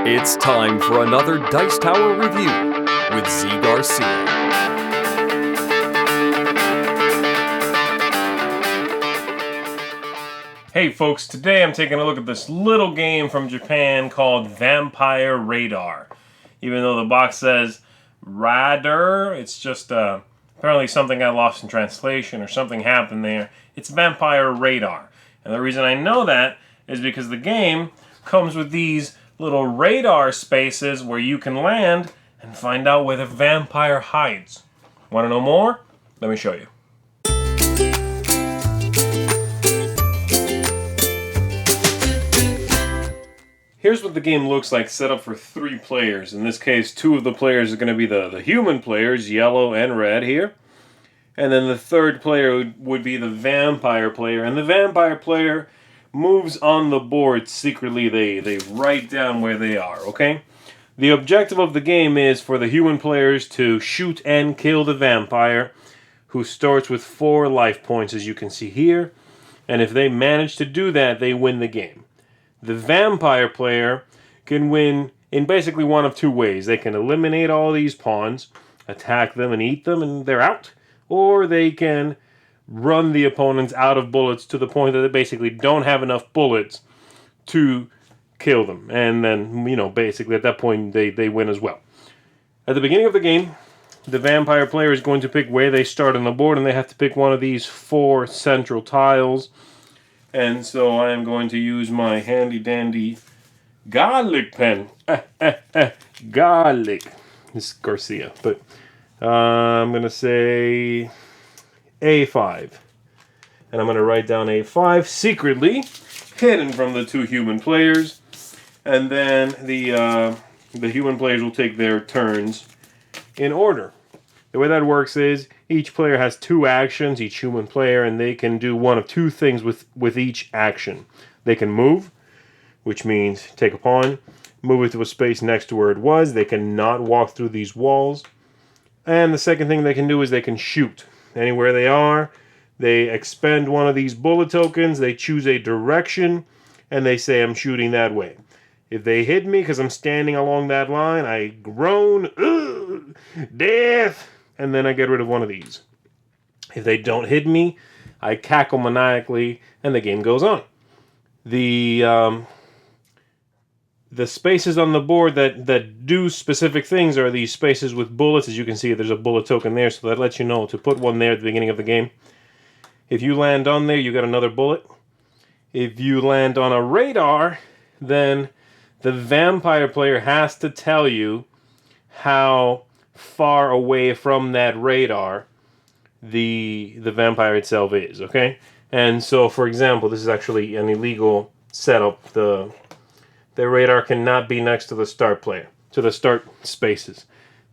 It's time for another Dice Tower review with Z. Garcia. Hey folks, today I'm taking a look at this little game from Japan called Vampire Radar. Even though the box says Radar, it's just apparently something got lost in translation or something happened there. It's Vampire Radar. And the reason I know that is because the game comes with these little radar spaces where you can land and find out where the vampire hides. Want to know more? Let me show you. Here's what the game looks like set up for 3 players. In this case, 2 of the players are going to be the human players, yellow and red here. And then the third player would be the vampire player. And the vampire player moves on the board secretly. They write down where they are, okay? The objective of the game is for the human players to shoot and kill the vampire, who starts with 4 life points, as you can see here. And if they manage to do that, they win the game. The vampire player can win in basically one of 2 ways. They can eliminate all these pawns, attack them and eat them, and they're out. Or they can run the opponents out of bullets to the point that they basically don't have enough bullets to kill them. And then, basically at that point, they win as well. At the beginning of the game, the vampire player is going to pick where they start on the board, and they have to pick one of these 4 central tiles. And so I am going to use my handy-dandy garlic pen. Garlic. This is Garcia, but I'm going to say A5. And I'm going to write down A5 secretly, hidden from the 2 human players. And then the human players will take their turns in order. The way that works is each player has 2 actions, each human player, and they can do one of 2 things with each action. They can move, which means take a pawn, move it to a space next to where it was. They cannot walk through these walls. And the second thing they can do is they can shoot. Anywhere they are, they expend one of these bullet tokens, they choose a direction, and they say, I'm shooting that way. If they hit me because I'm standing along that line, I groan, ugh, death, and then I get rid of one of these. If they don't hit me, I cackle maniacally, and the game goes on. The spaces on the board that do specific things are these spaces with bullets. As you can see, there's a bullet token there, so that lets you know to put one there at the beginning of the game. If you land on there, you get another bullet. If you land on a radar, then the vampire player has to tell you how far away from that radar the vampire itself is, okay? And so, for example, this is actually an illegal setup. The radar cannot be next to the start player, to the start spaces.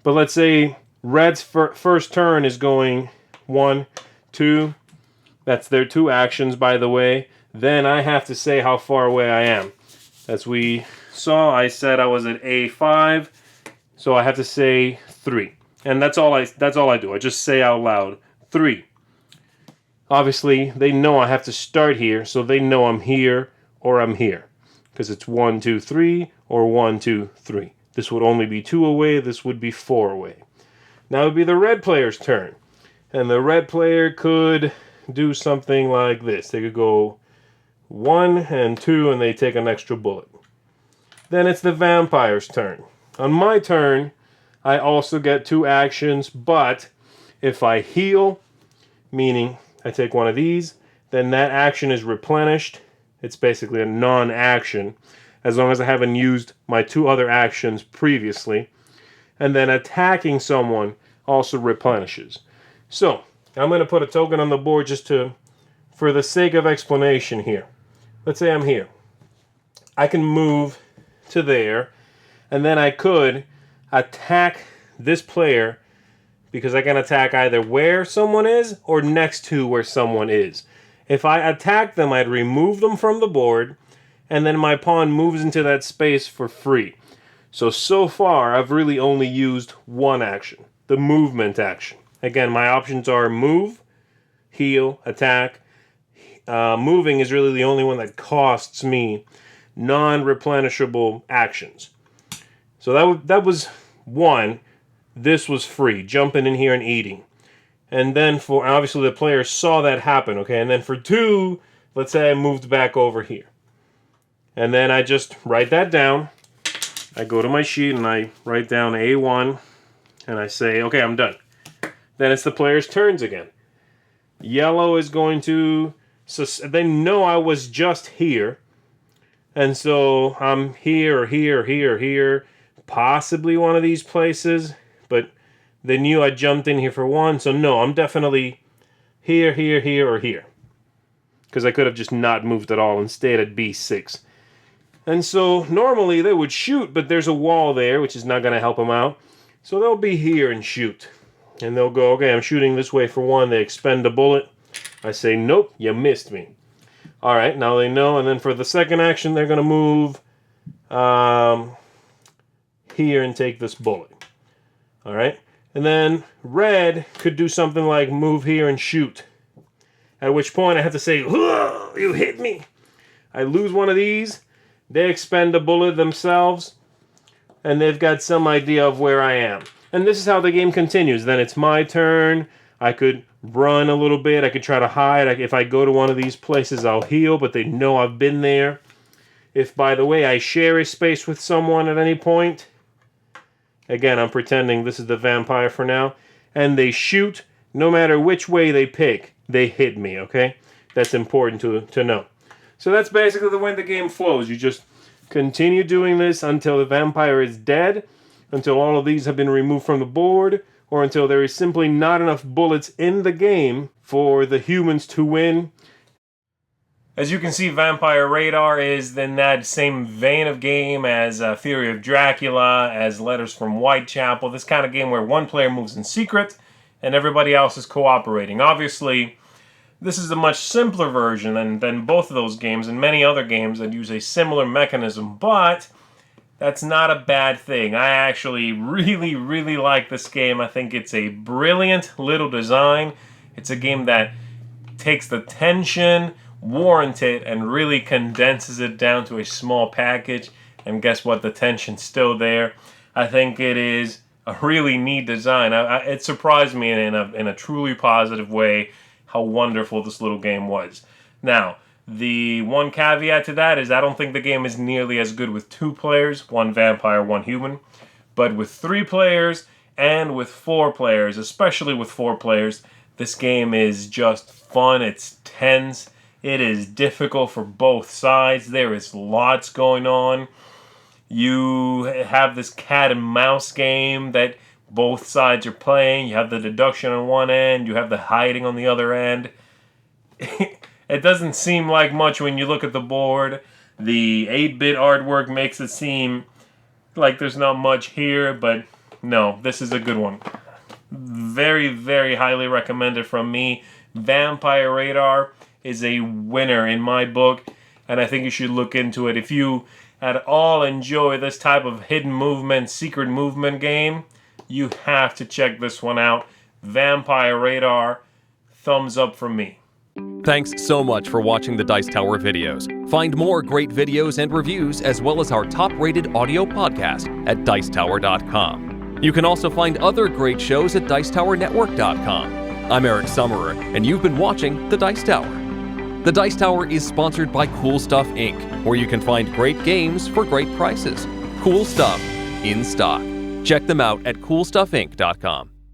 But let's say red's first turn is going 1, 2. That's their 2 actions, by the way. Then I have to say how far away I am. As we saw, I said I was at A5, so I have to say 3. And that's all I do. I just say out loud 3. Obviously, they know I have to start here, so they know I'm here or I'm here. Because it's 1, 2, 3, or 1, 2, 3. This would only be 2 away, this would be 4 away. Now it would be the red player's turn. And the red player could do something like this. They could go 1 and 2, and they take an extra bullet. Then it's the vampire's turn. On my turn, I also get 2 actions, but if I heal, meaning I take one of these, then that action is replenished. It's basically a non-action, as long as I haven't used my 2 other actions previously. And then attacking someone also replenishes. So, I'm going to put a token on the board just for the sake of explanation here. Let's say I'm here. I can move to there, and then I could attack this player, because I can attack either where someone is or next to where someone is. If I attack them, I'd remove them from the board, and then my pawn moves into that space for free. So far, I've really only used 1 action, the movement action. Again, my options are move, heal, attack, moving is really the only one that costs me non-replenishable actions. So that was one. This was free, jumping in here and eating. And then for, obviously the player saw that happen, okay? And then for 2, let's say I moved back over here. And then I just write that down. I go to my sheet and I write down A1 and I say, okay, I'm done. Then it's the player's turns again. Yellow is going to, they know I was just here. And so I'm here or here or here or here, possibly one of these places, but they knew I jumped in here for 1, so no, I'm definitely here, here, here, or here. Because I could have just not moved at all and stayed at B6. And so normally they would shoot, but there's a wall there, which is not going to help them out. So they'll be here and shoot. And they'll go, okay, I'm shooting this way for 1. They expend a bullet. I say, nope, you missed me. All right, now they know. And then for the second action, they're going to move here and take this bullet. All right. And then red could do something like move here and shoot. At which point I have to say, you hit me. I lose one of these. They expend a bullet themselves. And they've got some idea of where I am. And this is how the game continues. Then it's my turn. I could run a little bit. I could try to hide. If I go to one of these places, I'll heal. But they know I've been there. If, by the way, I share a space with someone at any point, again, I'm pretending this is the vampire for now, and they shoot, no matter which way they pick, they hit me, okay? That's important to know. So that's basically the way the game flows. You just continue doing this until the vampire is dead, until all of these have been removed from the board, or until there is simply not enough bullets in the game for the humans to win. As you can see, Vampire Radar is in that same vein of game as Theory of Dracula, as Letters from Whitechapel. This kind of game where one player moves in secret and everybody else is cooperating. Obviously, this is a much simpler version than both of those games and many other games that use a similar mechanism, but that's not a bad thing. I actually really, really like this game. I think it's a brilliant little design. It's a game that takes the tension, warranted, and really condenses it down to a small package. And guess what? The tension's still there. I think it is a really neat design. It surprised me in a truly positive way how wonderful this little game was. Now, the one caveat to that is I don't think the game is nearly as good with 2 players, 1 vampire, 1 human. But with 3 players and with 4 players, especially with 4 players, this game is just fun. It's tense. It is difficult for both sides. There is lots going on. You have this cat and mouse game that both sides are playing. You have the deduction on one end. You have the hiding on the other end. It doesn't seem like much when you look at the board. The 8-bit artwork makes it seem like there's not much here, but no, this is a good one. Very, very highly recommended from me. Vampire Radar is a winner in my book, and I think you should look into it. If you at all enjoy this type of hidden movement, secret movement game, you have to check this one out. Vampire Radar, thumbs up from me. Thanks so much for watching the Dice Tower videos. Find more great videos and reviews, as well as our top-rated audio podcast at Dicetower.com. You can also find other great shows at Dicetowernetwork.com. I'm Eric Summerer, and you've been watching The Dice Tower. The Dice Tower is sponsored by Cool Stuff Inc., where you can find great games for great prices. Cool stuff in stock. Check them out at CoolStuffInc.com.